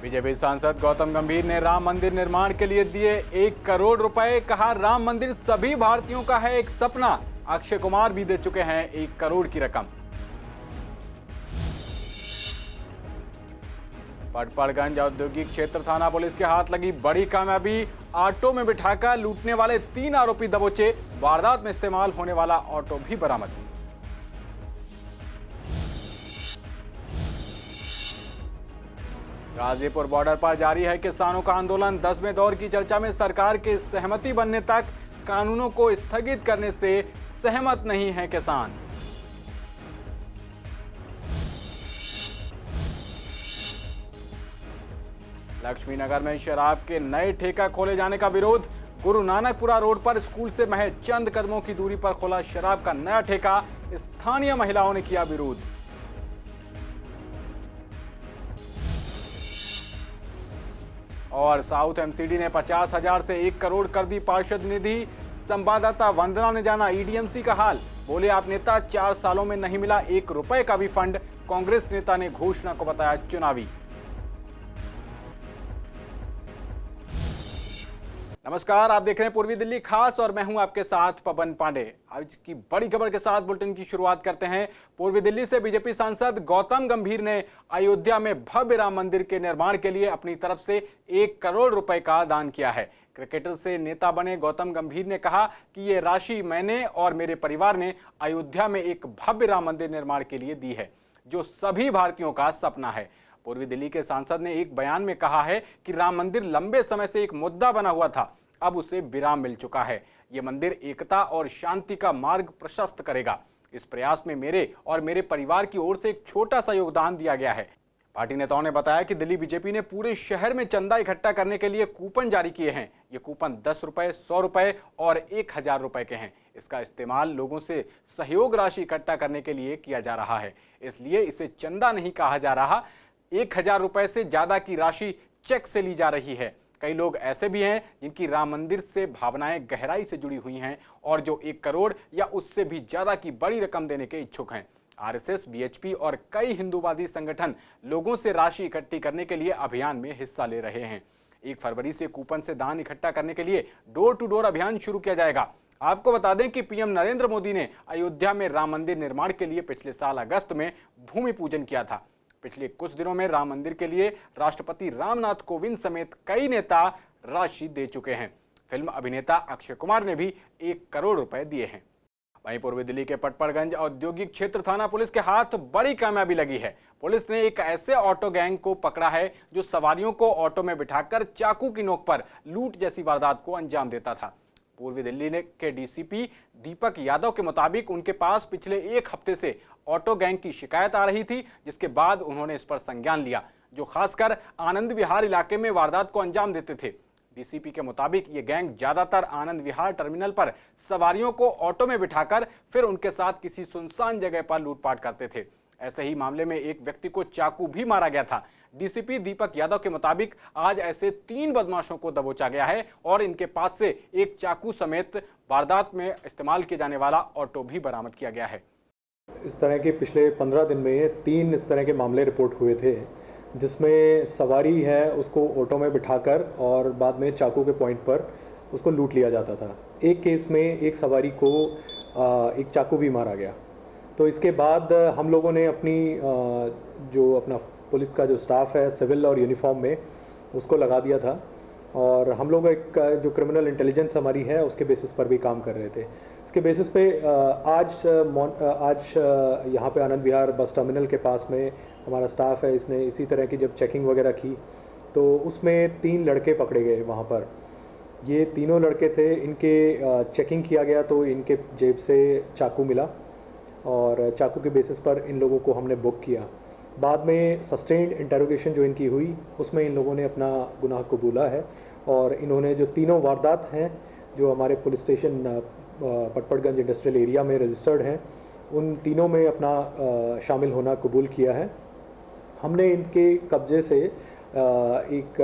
BJP सांसद गौतम गंभीर ने राम मंदिर निर्माण के लिए दिए 1 करोड़ रुपए। कहा, राम मंदिर सभी भारतीयों का है एक सपना। अक्षय कुमार भी दे चुके हैं 1 करोड़ की रकम। पटपड़गंज औद्योगिक क्षेत्र थाना पुलिस के हाथ लगी बड़ी कामयाबी। ऑटो में बिठाकर लूटने वाले 3 आरोपी दबोचे। वारदात में इस्तेमाल होने वाला ऑटो भी बरामद। गाजीपुर बॉर्डर पर जारी है किसानों का आंदोलन। 10वें दौर की चर्चा में सरकार के सहमति बनने तक कानूनों को स्थगित करने से सहमत नहीं है किसान। लक्ष्मीनगर में शराब के नए ठेका खोले जाने का विरोध। गुरु नानकपुरा रोड पर स्कूल से महज चंद कदमों की दूरी पर खोला शराब का नया ठेका। स्थानीय महिलाओं ने किया विरोध। और साउथ एमसीडी ने 50,000 से 1 करोड़ कर दी पार्षद निधि। संवाददाता वंदना ने जाना ईडीएमसी का हाल। बोले, आप नेता 4 सालों में नहीं मिला 1 रुपए का भी फंड। कांग्रेस नेता ने घोषणा को बताया चुनावी। नमस्कार, आप देख रहे हैं पूर्वी दिल्ली खास और मैं हूं आपके साथ पवन पांडे। आज की बड़ी खबर के साथ बुलेटिन की शुरुआत करते हैं। पूर्वी दिल्ली से बीजेपी सांसद गौतम गंभीर ने अयोध्या में भव्य राम मंदिर के निर्माण के लिए अपनी तरफ से 1 करोड़ रुपए का दान किया है। क्रिकेटर से नेता बने गौतम गंभीर ने कहा कि ये राशि मैंने और मेरे परिवार ने अयोध्या में एक भव्य राम मंदिर निर्माण के लिए दी है, जो सभी भारतीयों का सपना है। पूर्वी दिल्ली के सांसद ने एक बयान में कहा है कि राम मंदिर लंबे समय से एक मुद्दा बना हुआ था, अब उसे विराम मिल चुका है। ये मंदिर एकता और शांति का मार्ग प्रशस्त करेगा। इस प्रयास में मेरे और मेरे परिवार की ओर से एक छोटा सा योगदान दिया गया है। पार्टी नेताओं ने बताया कि दिल्ली बीजेपी ने पूरे शहर में चंदा इकट्ठा करने के लिए कूपन जारी किए हैं। ये कूपन 10 रुपए, 100 रुपए और 1000 रुपए के हैं। इसका इस्तेमाल लोगों से सहयोग राशि इकट्ठा करने के लिए किया जा रहा है, इसलिए इसे चंदा नहीं कहा जा रहा। 1000 रुपए से ज्यादा की राशि चेक से ली जा रही है। कई लोग ऐसे भी हैं जिनकी राम मंदिर से भावनाएं गहराई से जुड़ी हुई हैं और जो 1 करोड़ या उससे भी ज्यादा की बड़ी रकम देने के इच्छुक हैं। आरएसएस, बीएचपी और कई हिंदूवादी संगठन लोगों से राशि इकट्ठी करने के लिए अभियान में हिस्सा ले रहे हैं। 1 फरवरी से कूपन से दान इकट्ठा करने के लिए डोर टू डोर अभियान शुरू किया जाएगा। आपको बता दें कि पीएम नरेंद्र मोदी ने अयोध्या में राम मंदिर निर्माण के लिए पिछले साल अगस्त में भूमि पूजन किया था। पिछले कुछ दिनों में राम मंदिर के लिए राष्ट्रपति रामनाथ कोविंद समेत कई नेता राशि दे चुके हैं। फिल्म अभिनेता अक्षय कुमार ने भी 1 करोड़ रुपए दिए हैं। वहीं पूर्वी दिल्ली के पटपड़गंज औद्योगिक क्षेत्र थाना पुलिस के हाथ बड़ी कामयाबी लगी है। पुलिस ने एक ऐसे ऑटो गैंग को पकड़ा है जो सवारियों को ऑटो में बिठाकर चाकू की नोक पर लूट जैसी वारदात को अंजाम देता था। पूर्वी दिल्ली के डीसीपी दीपक यादव के मुताबिक उनके पास पिछले 1 हफ्ते से ऑटो गैंग की शिकायत आ रही थी, जिसके बाद उन्होंने इस पर संज्ञान लिया, जो खासकर आनंद विहार इलाके में वारदात को अंजाम देते थे। डीसीपी के मुताबिक ये गैंग ज्यादातर आनंद विहार टर्मिनल पर सवारियों को ऑटो में बिठाकर फिर उनके साथ किसी सुनसान जगह पर लूटपाट करते थे। ऐसे ही मामले में एक व्यक्ति को चाकू भी मारा गया था। डीसीपी दीपक यादव के मुताबिक आज ऐसे 3 बदमाशों को दबोचा गया है और इनके पास से एक चाकू समेत वारदात में इस्तेमाल किए जाने वाला ऑटो भी बरामद किया गया है। इस तरह के पिछले 15 दिन में 3 इस तरह के मामले रिपोर्ट हुए थे, जिसमें सवारी है उसको ऑटो में बिठाकर और बाद में चाकू के पॉइंट पर उसको लूट लिया जाता था। एक केस में एक सवारी को एक चाकू भी मारा गया। तो इसके बाद हम लोगों ने जो अपना पुलिस का जो स्टाफ है सिविल और यूनिफॉर्म में उसको लगा दिया था और हम लोग एक जो क्रिमिनल इंटेलिजेंस हमारी है उसके बेसिस पर भी काम कर रहे थे। इसके बेसिस पे आज यहाँ पे आनंद विहार बस टर्मिनल के पास में हमारा स्टाफ है, इसने इसी तरह की जब चेकिंग वगैरह की तो उसमें 3 लड़के पकड़े गए। वहाँ पर ये तीनों लड़के थे, इनके चेकिंग किया गया तो इनके जेब से चाकू मिला और चाकू के बेसिस पर इन लोगों को हमने बुक किया। बाद में सस्टेन्ड इंटरोगेशन जो इनकी हुई उसमें इन लोगों ने अपना गुनाह कबूला है और इन्होंने जो तीनों वारदात हैं जो हमारे police station Patparganj industrial area में रजिस्टर्ड हैं उन तीनों में अपना शामिल होना कबूल किया है। हमने इनके कब्जे से एक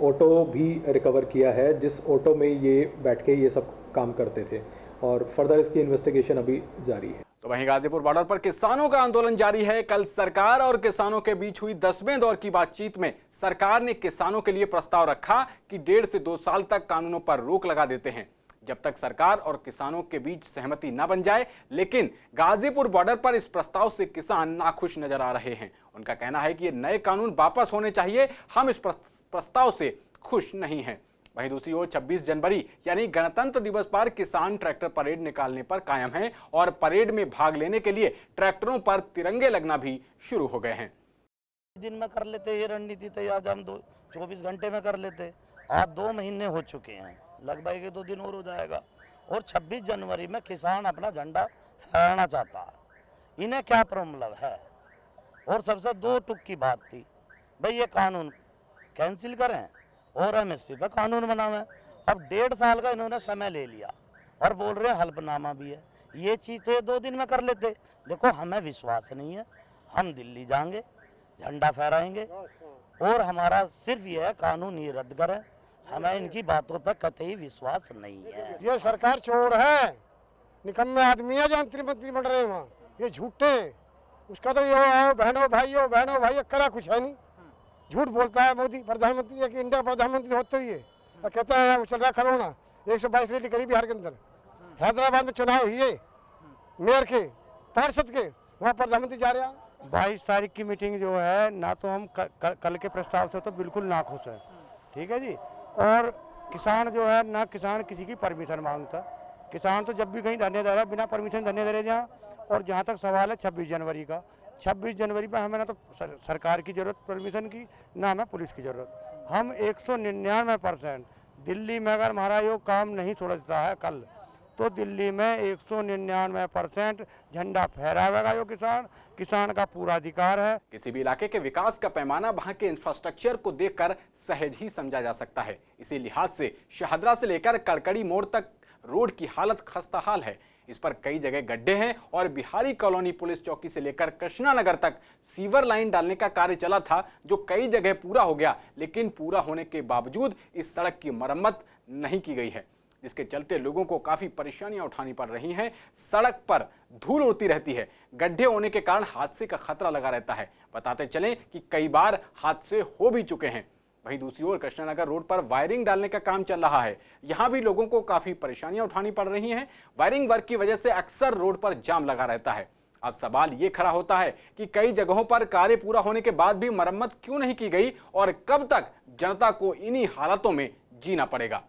ऑटो भी रिकवर किया है, जिस ऑटो में ये बैठ के ये सब काम करते थे और फर्दर इसकी इन्वेस्टिगेशन अभी जारी है। तो वहीं गाजीपुर बॉर्डर पर किसानों का आंदोलन जारी है। कल सरकार और किसानों के बीच हुई 10वें दौर की बातचीत में सरकार ने किसानों के लिए प्रस्ताव रखा कि 1.5 से 2 साल तक कानूनों पर रोक लगा देते हैं जब तक सरकार और किसानों के बीच सहमति न बन जाए। लेकिन गाजीपुर बॉर्डर पर इस प्रस्ताव से किसान नाखुश नजर आ रहे हैं। उनका कहना है कि ये नए कानून वापस होने चाहिए, हम इस प्रस्ताव से खुश नहीं हैं। वहीं दूसरी ओर 26 जनवरी यानी गणतंत्र दिवस पर किसान ट्रैक्टर परेड निकालने पर कायम हैं और परेड में भाग लेने के लिए ट्रैक्टरों पर तिरंगे लगना भी शुरू हो गए हैं। दिन में कर लेते ये रणनीति तो आज हम 24 घंटे में कर लेते। आज 2 महीने हो चुके हैं, लगभग 2 दिन और हो जाएगा। और 26 जनवरी में किसान अपना झंडा फहराना चाहता है। इन्हें क्या प्रॉब्लम है? और सबसे 2 टुक की बात थी, भाई ये कानून कैंसिल करें और एमएसपी पे कानून बनावे। अब 1.5 साल का इन्होंने समय ले लिया और बोल रहे हैं हल्फनामा भी है। ये चीज़ तो ये 2 दिन में कर लेते। देखो हमें विश्वास नहीं है, हम दिल्ली जाएंगे, झंडा फहराएंगे और हमारा सिर्फ ये है कानून ये रद्द करें। हमें इनकी बातों पर कतई विश्वास नहीं है। ये सरकार चोर है, निकम्मे आदमी है जो मंत्री बन रहे हैं वहाँ, ये झूठे। उसका तो ये आओ बहनों भाई करा कुछ है नहीं, झूठ बोलता है मोदी प्रधानमंत्री कि इंडिया प्रधानमंत्री होते ही है। और कहता है वो चल रहा कोरोना 122 रैली करी बिहार के अंदर। हैदराबाद में चुनाव हुए मेयर के, पार्षद के, वहाँ प्रधानमंत्री जा रहे हैं। 22 तारीख की मीटिंग जो है ना, तो हम कल के प्रस्ताव से तो बिल्कुल नाखुश है, ठीक है जी। और किसान जो है ना, किसान किसी की परमिशन मांगता। किसान तो जब भी कहीं धरने दे रहा है बिना परमिशन धरने दे रहे जहाँ। और जहाँ तक सवाल है 26 जनवरी का, 26 जनवरी पर हमें ना तो सरकार की ज़रूरत परमिशन की, ना हमें पुलिस की ज़रूरत। हम 199% दिल्ली में अगर हमारा ये काम नहीं सुलझता है कल, तो दिल्ली में 199% झंडा फहराएगा जो किसान का पूरा अधिकार है। किसी भी इलाके के विकास का पैमाना वहां के इंफ्रास्ट्रक्चर को देखकर सहज ही समझा जा सकता है। इसी लिहाज से शाहदरा से लेकर कड़कड़ी मोड़ तक रोड की हालत खस्ताहाल है। इस पर कई जगह गड्ढे हैं और बिहारी कॉलोनी पुलिस चौकी से लेकर कृष्णा नगर तक सीवर लाइन डालने का कार्य चला था, जो कई जगह पूरा हो गया, लेकिन पूरा होने के बावजूद इस सड़क की मरम्मत नहीं की गई है, जिसके चलते लोगों को काफी परेशानियां उठानी पड़ रही हैं। सड़क पर धूल उड़ती रहती है, गड्ढे होने के कारण हादसे का खतरा लगा रहता है। बताते चलें कि कई बार हादसे हो भी चुके हैं। वहीं दूसरी ओर कृष्णानगर रोड पर वायरिंग डालने का काम चल रहा है। यहां भी लोगों को काफी परेशानियां उठानी पड़ रही हैं। वायरिंग वर्क की वजह से अक्सर रोड पर जाम लगा रहता है। अब सवाल ये खड़ा होता है कि कई जगहों पर कार्य पूरा होने के बाद भी मरम्मत क्यों नहीं की गई और कब तक जनता को इन्हीं हालातों में जीना पड़ेगा।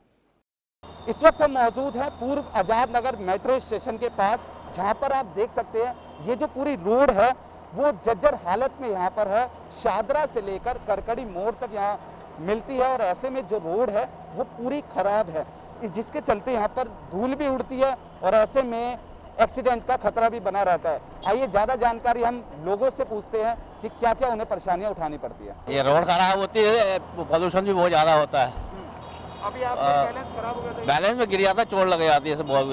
इस वक्त हम मौजूद हैं पूर्व आजाद नगर मेट्रो स्टेशन के पास, जहां पर आप देख सकते हैं ये जो पूरी रोड है वो जर्जर हालत में यहाँ पर है। शाहदरा से लेकर कड़कड़ी मोड़ तक यहाँ मिलती है और ऐसे में जो रोड है वो पूरी खराब है, जिसके चलते यहाँ पर धूल भी उड़ती है और ऐसे में एक्सीडेंट का खतरा भी बना रहता है। आइए ज़्यादा जानकारी हम लोगों से पूछते हैं कि क्या क्या उन्हें परेशानियाँ उठानी पड़ती है। ये रोड खराब होती है, प्रदूषण भी बहुत ज़्यादा होता है। अभी आपका बैलेंस खराब हो गया था, बैलेंस में गिर जाता है, चोट लग जाती है। बहुत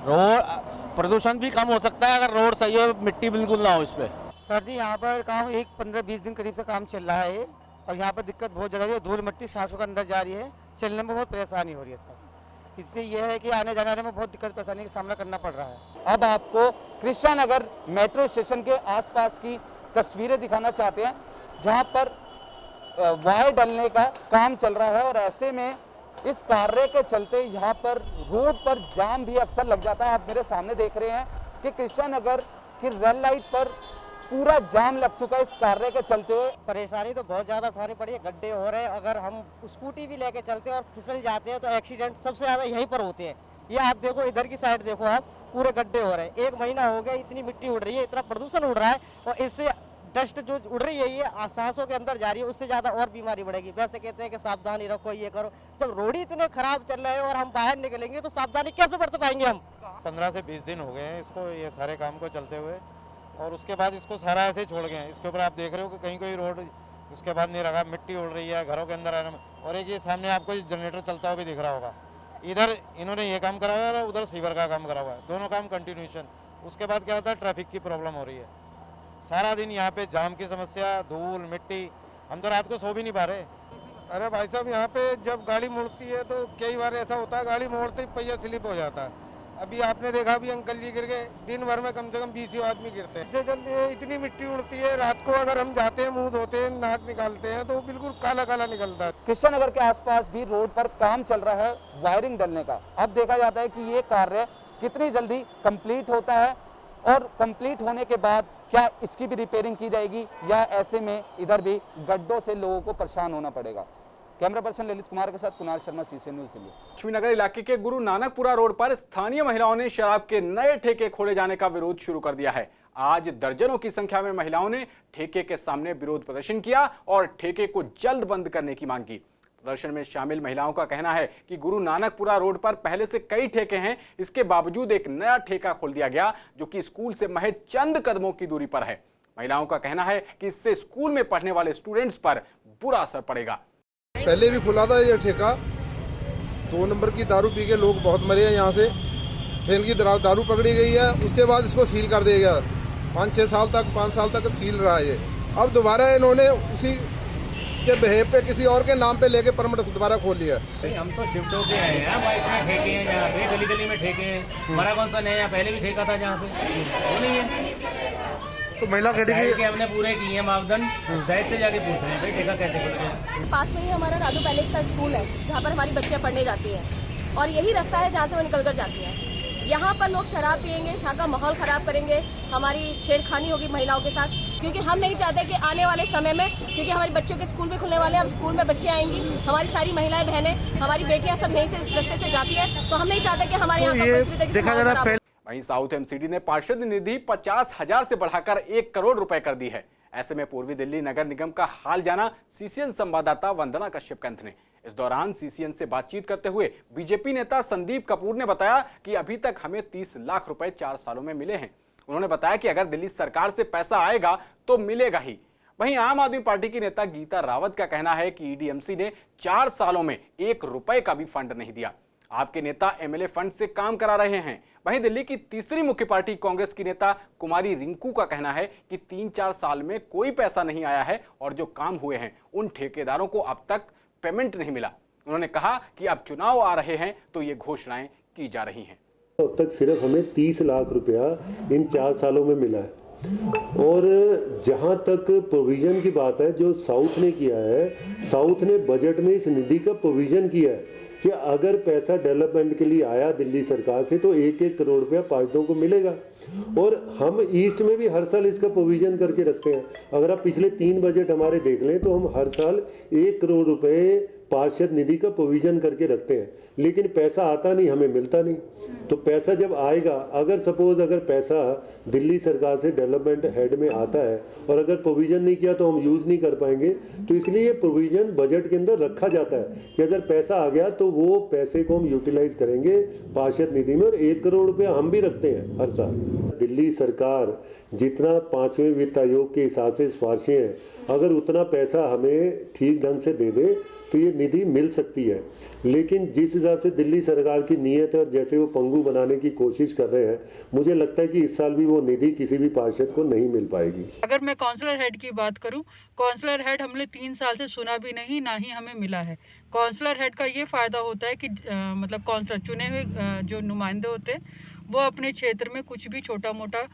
रोड प्रदूषण भी कम हो सकता है अगर रोड सही हो, मिट्टी बिल्कुल ना हो इस पर। सर जी यहाँ पर काम 15-20 दिन करीब से काम चल रहा है और यहाँ पर दिक्कत बहुत ज़्यादा है। धूल मिट्टी सांसों के अंदर जा रही है, चलने में बहुत परेशानी हो रही है सर। इससे यह है कि आने जाने में बहुत दिक्कत परेशानी का सामना करना पड़ रहा है। अब आपको कृष्णानगर मेट्रो स्टेशन के आसपास की तस्वीरें दिखाना चाहते हैं, जहां पर वायर डलने का काम चल रहा है और ऐसे में इस कार्य के चलते यहाँ पर रोड पर जाम भी अक्सर लग जाता है। आप मेरे सामने देख रहे हैं कि कृष्णानगर की रेल लाइट पर पूरा जाम लग चुका है इस कार्य के चलते हुए। परेशानी तो बहुत ज़्यादा उठानी पड़ी है, गड्ढे हो रहे हैं। अगर हम स्कूटी भी लेके चलते हैं और फिसल जाते हैं तो एक्सीडेंट सबसे ज़्यादा यहीं पर होते हैं। ये आप देखो, इधर की साइड देखो आप, पूरे गड्ढे हो रहे हैं। 1 महीना हो गया, इतनी मिट्टी उड़ रही है, इतना प्रदूषण उड़ रहा है और इससे डस्ट जो उड़ रही है ये सांसों के अंदर जा रही है, उससे ज़्यादा और बीमारी बढ़ेगी। वैसे कहते हैं कि सावधानी रखो, ये करो। जब रोड ही इतने खराब चल रहे हैं और हम बाहर निकलेंगे तो सावधानी कैसे बरत पाएंगे हम? 15 से 20 दिन हो गए हैं इसको, ये सारे काम को चलते हुए, और उसके बाद इसको सारा ऐसे छोड़ गए हैं। इसके ऊपर आप देख रहे हो कि कहीं कोई रोड उसके बाद नहीं रखा, मिट्टी उड़ रही है घरों के अंदर आने में। और एक ये सामने आपको जनरेटर चलता हुआ भी दिख रहा होगा, इधर इन्होंने ये काम करा हुआ है और उधर सीवर का काम करा हुआ है, दोनों काम कंटिन्यूशन। उसके बाद क्या होता है, ट्रैफिक की प्रॉब्लम हो रही है। सारा दिन यहाँ पे जाम की समस्या, धूल मिट्टी, हम तो रात को सो भी नहीं पा रहे। अरे भाई साहब, यहाँ पे जब गाड़ी मुड़ती है तो कई बार ऐसा होता है गाड़ी मोड़ते ही पहिया स्लिप हो जाता है। अभी आपने देखा अभी अंकल जी गिर गए, दिन भर में कम से कम 20 आदमी गिरते हैं। इससे जल्दी इतनी मिट्टी उड़ती है, रात को अगर हम जाते हैं, मुंह धोते हैं, नाक निकालते हैं तो बिल्कुल काला काला निकलता है। कृष्ण नगर के आसपास भी रोड पर काम चल रहा है वायरिंग डलने का। अब देखा जाता है कि ये कार्य कितनी जल्दी कंप्लीट होता है और कंप्लीट होने के बाद क्या इसकी भी रिपेयरिंग की जाएगी या ऐसे में इधर भी गड्ढों से लोगों को परेशान होना पड़ेगा। कैमरा पर्सन ललित कुमार के साथ कुणाल शर्मा, सीसी न्यूज़ दिल्ली। लक्ष्मीनगर इलाके के गुरु नानकपुरा रोड पर स्थानीय महिलाओं ने शराब के नए ठेके खोले जाने का विरोध शुरू कर दिया है। आज दर्जनों की संख्या में महिलाओं ने ठेके के सामने विरोध प्रदर्शन किया और ठेके को जल्द बंद करने की मांग की। प्रदर्शन में शामिल महिलाओं का कहना है कि गुरु नानकपुरा रोड पर पहले से कई ठेके हैं, इसके बावजूद एक नया ठेका खोल दिया गया जो कि स्कूल से महज चंद कदमों की दूरी पर है। महिलाओं का कहना है कि इससे स्कूल में पढ़ने वाले स्टूडेंट्स पर बुरा असर पड़ेगा। पहले भी खुला था ये ठेका, 2 नंबर की दारू पी के लोग बहुत मरे हैं यहाँ से। फिर इनकी दारू पकड़ी गई है, उसके बाद इसको सील कर दिया गया। 5 साल तक सील रहा है ये। अब दोबारा इन्होंने उसी के बेहेव पे किसी और के नाम पे लेके परमिट दोबारा खोल लिया। हम तो शिफ्ट होके आए हैं, वहाँ इतने ठेके हैं, जहाँ पे गली गली में ठेके हैं। हमारा कौन सा नया, पहले भी ठेका था जहाँ पे, वो नहीं है। तो महिला कैटेगरी के हमने पूरे किए हैं मापदंड, शहर से जाके पूछ रहे हैं भाई ठेका कैसे खुलते हैं। पास में ही हमारा राजू पैलेस का स्कूल है जहाँ पर हमारी बच्चियाँ पढ़ने जाती हैं और यही रास्ता है जहाँ से वो निकल कर जाती हैं। यहाँ पर लोग शराब पियेंगे, यहाँ का माहौल खराब करेंगे, हमारी छेड़खानी होगी महिलाओं के साथ, क्योंकि हम नहीं चाहते कि आने वाले समय में, क्योंकि हमारी बच्चों के स्कूल भी खुलने वाले हैं, अब स्कूल में बच्चे आएंगी, हमारी सारी महिलाएं बहनें, हमारी बेटियां सब नई से रास्ते से जाती है, तो हम नहीं चाहते कि हमारे यहाँ का किसी भी तरीके से माहौल खराब हो। वहीं साउथ एमसीडी ने पार्षद निधि 50,000 से बढ़ाकर 1 करोड़ रुपए कर दी है। ऐसे में पूर्वी दिल्ली नगर निगम का हाल जाना सीसीएन संवाददाता वंदना कश्यप कंठ ने। इस दौरान सीसीएन से बातचीत करते हुए बीजेपी नेता संदीप कपूर ने बताया कि अभी तक हमें 30 लाख रुपए 4 सालों में मिले हैं। उन्होंने बताया कि अगर दिल्ली सरकार से पैसा आएगा तो मिलेगा ही। वहीं आम आदमी पार्टी की नेता गीता रावत का कहना है कि ईडीएमसी ने 4 सालों में 1 रुपए का भी फंड नहीं दिया। आपके नेता एमएलए फंड से काम करा रहे हैं। वहीं दिल्ली की तीसरी मुख्य पार्टी कांग्रेस की नेता कुमारी रिंकू का कहना है कि 3-4 साल में कोई पैसा नहीं आया है और जो काम हुए हैं उन ठेकेदारों को अब तक पेमेंट नहीं मिला। उन्होंने कहा कि अब चुनाव आ रहे हैं तो ये घोषणाएं की जा रही हैं। अब तक सिर्फ हमें 30 लाख रुपया इन 4 सालों में मिला है। और जहां तक प्रोविजन की बात है, जो साउथ ने किया है, साउथ ने बजट में इस निधि का प्रोविजन किया है कि अगर पैसा डेवलपमेंट के लिए आया दिल्ली सरकार से तो 1-1 करोड़ रुपया पार्षदों को मिलेगा। और हम ईस्ट में भी हर साल इसका प्रोविजन करके रखते हैं। अगर आप पिछले 3 बजट हमारे देख लें तो हम हर साल 1 करोड़ रुपए पार्षद निधि का प्रोविजन करके रखते हैं, लेकिन पैसा आता नहीं, हमें मिलता नहीं। तो पैसा जब आएगा, अगर पैसा दिल्ली सरकार से डेवलपमेंट हेड में आता है और अगर प्रोविजन नहीं किया तो हम यूज़ नहीं कर पाएंगे। तो इसलिए ये प्रोविजन बजट के अंदर रखा जाता है कि अगर पैसा आ गया तो वो पैसे को हम यूटिलाइज करेंगे पार्षद निधि में। और 1 करोड़ रुपया हम भी रखते हैं हर साल। दिल्ली सरकार जितना 5वें वित्त आयोग के हिसाब से सिफारिशें हैं, अगर उतना पैसा हमें ठीक ढंग से दे दे तो ये निधि मिल सकती है। लेकिन जिस हिसाब से दिल्ली सरकार की नीयत है और जैसे वो पंगु बनाने की कोशिश कर रहे हैं, मुझे लगता है कि इस साल भी वो निधि किसी भी पार्षद को नहीं मिल पाएगी। अगर मैं काउंसलर हेड की बात करूं, काउंसलर हेड हमने 3 साल से सुना भी नहीं, ना ही हमें मिला है। काउंसलर हेड का ये फ़ायदा होता है कि मतलब काउंसलर चुने हुए जो नुमाइंदे होते हैं वो अपने क्षेत्र में कुछ भी छोटा मोटा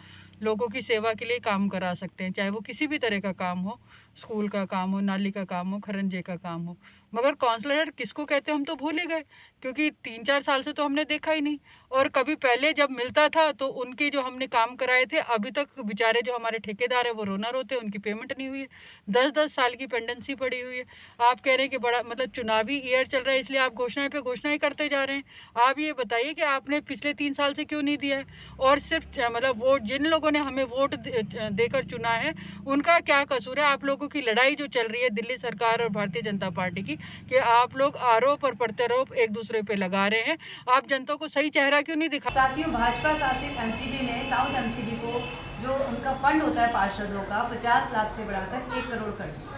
लोगों की सेवा के लिए काम करा सकते हैं, चाहे वो किसी भी तरह का काम हो, स्कूल का काम हो, नाली का काम हो, खरंजे का काम हो। मगर काउंसलर हेड किसको कहते हैं हम तो भूल ही गए, क्योंकि 3-4 साल से तो हमने देखा ही नहीं। और कभी पहले जब मिलता था तो उनके जो हमने काम कराए थे, अभी तक बेचारे जो हमारे ठेकेदार हैं वो रोना रोते हैं, उनकी पेमेंट नहीं हुई है। 10-10 साल की पेंडेंसी पड़ी हुई है। आप कह रहे हैं कि बड़ा मतलब चुनावी ईयर चल रहा है इसलिए आप घोषणाएं पे घोषणाएं करते जा रहे हैं। आप ये बताइए कि आपने पिछले 3 साल से क्यों नहीं दिया है? और सिर्फ मतलब वोट, जिन लोगों ने हमें वोट देकर चुना है उनका क्या कसूर है? आप लोगों की लड़ाई जो चल रही है दिल्ली सरकार और भारतीय जनता पार्टी की, कि आप लोग आरोप और प्रत्यारोप एक दूसरे पे लगा रहे हैं, आप जनता को सही चेहरा क्यों नहीं दिखा? साथियों, भाजपा शासित एमसीडी ने साउथ एमसीडी को जो उनका फंड होता है पार्षदों का 50 लाख से बढ़ाकर 1 करोड़ कर दिया।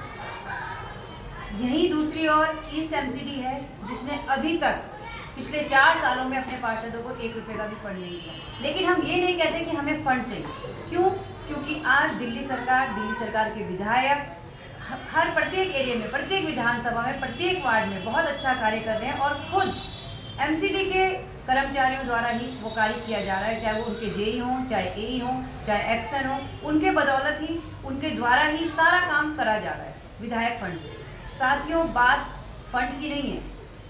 यही दूसरी ओर ईस्ट एमसीडी है जिसने अभी तक पिछले 4 सालों में अपने पार्षदों को 1 रुपये का भी फंड नहीं दिया। लेकिन हम ये नहीं कहते कि हमें फंड चाहिए। क्यों? क्योंकि आज दिल्ली सरकार के विधायक हर प्रत्येक एरिया में, प्रत्येक विधानसभा में, प्रत्येक वार्ड में बहुत अच्छा कार्य कर रहे हैं और खुद एमसीडी के कर्मचारियों द्वारा ही वो कार्य किया जा रहा है, चाहे वो उनके जेई हों, चाहे एई हों, चाहे एक्शन हो, उनके बदौलत ही, उनके द्वारा ही सारा काम करा जा रहा है विधायक फंड से। साथियों, बात फंड की नहीं है।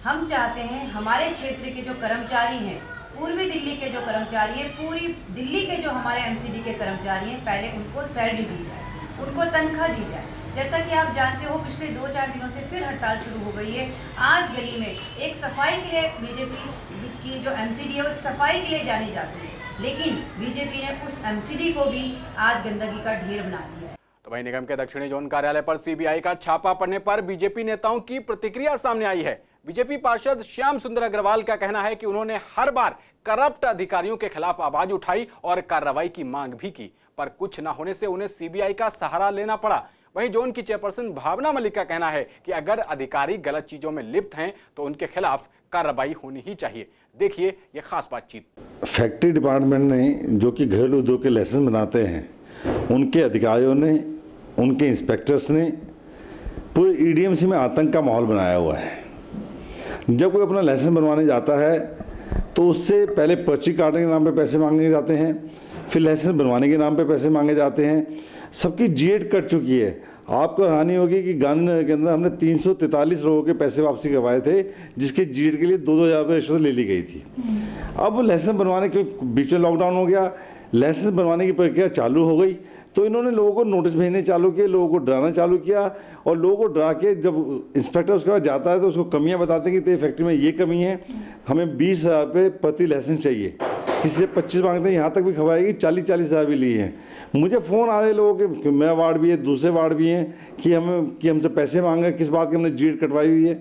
हम चाहते हैं हमारे क्षेत्र के जो कर्मचारी हैं, पूर्वी दिल्ली के जो कर्मचारी हैं, पूरी दिल्ली के जो हमारे एमसीडी के कर्मचारी हैं, पहले उनको सैलरी दी जाए, उनको तनख्वाह दी जाए। जैसा कि आप जानते हो, पिछले 2-4 दिनों से फिर हड़ताल शुरू हो गई है। आज गली में एक सफाई के लिए बीजेपी की जो एमसीडी है वो एक सफाई के लिए जानी जाती है, लेकिन बीजेपी ने उस एमसीडी को भी आज गंदगी का ढेर बना दिया है। तो वहीं निगम के दक्षिणी जोन कार्यालय पर सीबीआई का छापा पड़ने पर बीजेपी नेताओं की प्रतिक्रिया सामने आई है। बीजेपी पार्षद श्याम सुंदर अग्रवाल का कहना है कि उन्होंने हर बार करप्ट अधिकारियों के खिलाफ आवाज उठाई और कार्रवाई की मांग भी की, पर कुछ न होने से उन्हें सीबीआई का सहारा लेना पड़ा। वहीं जोन की चेयरपर्सन भावना मलिक का कहना है कि अगर अधिकारी गलत चीजों में लिप्त हैं तो उनके खिलाफ कार्रवाई होनी ही चाहिए। देखिए ये खास बातचीत। फैक्ट्री डिपार्टमेंट ने जो कि घरेलू उद्योग के लाइसेंस बनाते हैं, उनके अधिकारियों ने, उनके इंस्पेक्टर्स ने पूरे ईडीएमसी में आतंक का माहौल बनाया हुआ है। जब कोई अपना लाइसेंस बनवाने जाता है तो उससे पहले पर्ची काटने के नाम पे पैसे मांगे जाते हैं, फिर लाइसेंस बनवाने के नाम पे पैसे मांगे जाते हैं। सबकी जीएड कट चुकी है। आपको हानि होगी कि गांधीनगर के अंदर हमने 343 लोगों के पैसे वापसी करवाए थे, जिसके जीएड के लिए 2-2 हज़ार रुपये रिश्वत ले ली गई थी। अब लाइसेंस बनवाने के बीच में लॉकडाउन हो गया, लाइसेंस बनवाने की प्रक्रिया चालू हो गई, तो इन्होंने लोगों को नोटिस भेजने चालू किए, लोगों को डराना चालू किया, और लोगों को डरा के जब इंस्पेक्टर उसके बाद जाता है तो उसको कमियां बताते हैं कि तेरी फैक्ट्री में ये कमी है, हमें 20,000 रुपये प्रति लाइसेंस चाहिए। किसी से 25 मांगते हैं, यहाँ तक भी खवाएगी 40-40 हज़ार भी लिए हैं। मुझे फ़ोन आ रहे लोगों के, मेरा वार्ड भी है, दूसरे वार्ड भी हैं, कि हमसे पैसे मांगे, किस बात की हमने जीएड कटवाई हुई है।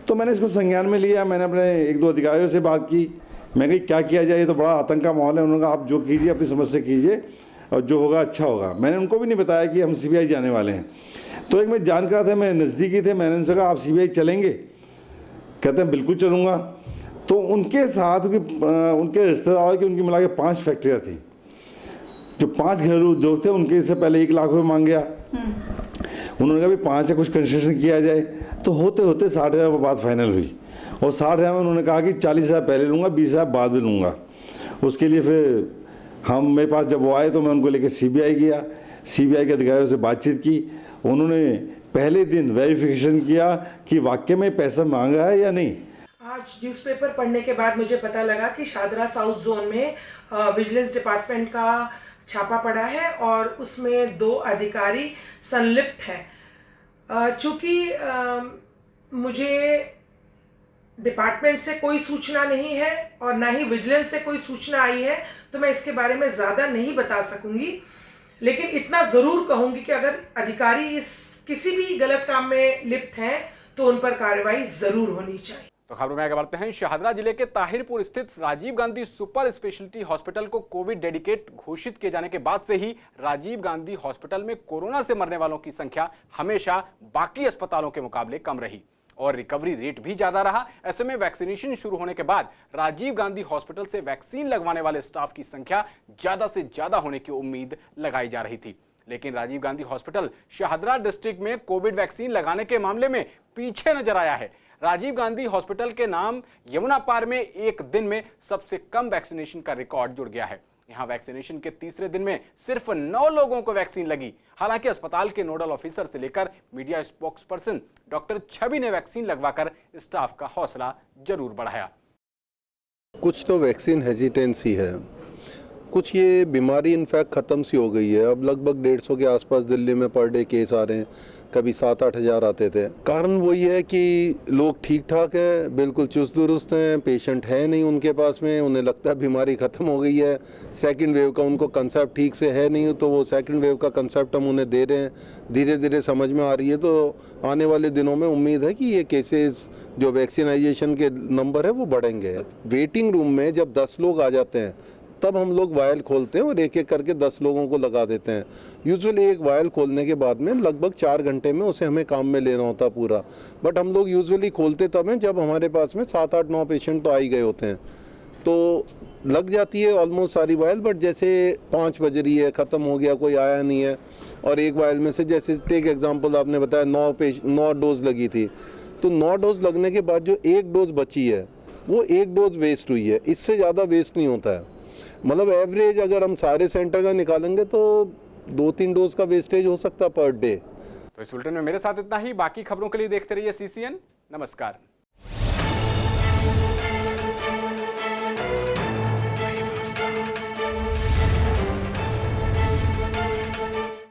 तो मैंने इसको संज्ञान में लिया। मैंने अपने 1-2 अधिकारियों से बात की, मैं कही क्या किया जाए, ये तो बड़ा आतंक का माहौल है। उन्होंने कहा आप जो कीजिए अपनी समझ से कीजिए और जो होगा अच्छा होगा। मैंने उनको भी नहीं बताया कि हम सीबीआई जाने वाले हैं। तो एक मेरे जानकार थे, मेरे नज़दीकी थे, मैंने उनसे कहा आप सीबीआई चलेंगे? कहते हैं बिल्कुल चलूँगा। तो उनके साथ उनके रिश्तेदार की उनकी मिला के 5 फैक्ट्रियाँ थी। जो 5 घरेलू उद्योग थे उनके से पहले 1 लाख रुपये मांग गया। उन्होंने कहा भी 5 है, कुछ कंसेशन किया जाए। तो होते होते 60,000 पर बात फाइनल हुई, और 60,000 में उन्होंने कहा कि 40,000 पहले लूँगा, 20,000 बाद में लूँगा। उसके लिए फिर मेरे पास जब वो आए तो मैं उनको लेकर सीबीआई गया। सीबीआई के अधिकारियों से बातचीत की। उन्होंने पहले दिन वेरिफिकेशन किया कि वाकई में पैसा मांगा है या नहीं। आज न्यूज़पेपर पढ़ने के बाद मुझे पता लगा कि शादरा साउथ जोन में विजिलेंस डिपार्टमेंट का छापा पड़ा है और उसमें 2 अधिकारी संलिप्त हैं। चूँकि मुझे डिपार्टमेंट से कोई सूचना नहीं है और ना ही विजिलेंस से कोई सूचना आई है, तो मैं इसके बारे में ज़्यादा नहीं बता सकूंगी। लेकिन इतना ज़रूर कहूंगी कि अगर अधिकारी किसी भी गलत काम में लिप्त हैं तो उन पर कार्रवाई ज़रूर होनी चाहिए। तो खबरों में आगे बढ़ते हैं। शाहदरा जिले के ताहिरपुर स्थित Rajiv Gandhi super speciality hospital को कोविड डेडिकेट घोषित किए जाने के बाद से ही राजीव गांधी हॉस्पिटल में कोरोना से मरने वालों की संख्या हमेशा बाकी अस्पतालों के मुकाबले कम रही और रिकवरी रेट भी ज्यादा रहा। ऐसे में वैक्सीनेशन शुरू होने के बाद राजीव गांधी हॉस्पिटल से वैक्सीन लगवाने वाले स्टाफ की संख्या ज्यादा से ज्यादा होने की उम्मीद लगाई जा रही थी। लेकिन राजीव गांधी हॉस्पिटल शाहदरा डिस्ट्रिक्ट में कोविड वैक्सीन लगाने के मामले में पीछे नजर आया है। राजीव गांधी हॉस्पिटल के नाम यमुना पार में एक दिन में सबसे कम वैक्सीनेशन का रिकॉर्ड जुड़ गया है। यहां वैक्सीनेशन के तीसरे दिन में सिर्फ 9 लोगों को वैक्सीन लगी। हालांकि अस्पताल के नोडल ऑफिसर से लेकर मीडिया स्पोक्स पर्सन डॉक्टर छवि ने वैक्सीन लगवाकर स्टाफ का हौसला जरूर बढ़ाया। कुछ तो वैक्सीन हेजिटेंसी है, कुछ ये बीमारी इनफैक्ट ख़त्म सी हो गई है। अब लगभग 150 के आसपास दिल्ली में पर डे केस आ रहे हैं, कभी 7-8 हज़ार आते थे। कारण वही है कि लोग ठीक ठाक हैं, बिल्कुल चुस्त दुरुस्त हैं, पेशेंट है नहीं उनके पास में, उन्हें लगता है बीमारी ख़त्म हो गई है। सेकंड वेव का उनको कंसेप्ट ठीक से है नहीं, तो वो सेकंड वेव का कंसेप्ट हम उन्हें दे रहे हैं, धीरे धीरे समझ में आ रही है। तो आने वाले दिनों में उम्मीद है कि ये केसेस जो वैक्सीनाइजेशन के नंबर है वो बढ़ेंगे। वेटिंग रूम में जब 10 लोग आ जाते हैं तब हम लोग वायल खोलते हैं और एक एक करके 10 लोगों को लगा देते हैं। यूजुअली एक वायल खोलने के बाद में लगभग 4 घंटे में उसे हमें काम में लेना होता पूरा। बट हम लोग यूजुअली खोलते तब हैं जब हमारे पास में 7-8-9 पेशेंट तो आ ही गए होते हैं, तो लग जाती है ऑलमोस्ट सारी वायल। बट जैसे 5 बज रही है, ख़त्म हो गया, कोई आया नहीं है, और एक वायल में से जैसे टेक एग्जाम्पल आपने बताया 9 डोज लगी थी, तो 9 डोज लगने के बाद जो 1 डोज बची है वो 1 डोज वेस्ट हुई है, इससे ज़्यादा वेस्ट नहीं होता है। मतलब एवरेज अगर हम सारे सेंटर का निकालेंगे तो 2-3 डोज का वेस्टेज हो सकता है पर डे। तो इस बुलेटिन में मेरे साथ इतना ही। बाकी खबरों के लिए देखते रहिए CCN। नमस्कार।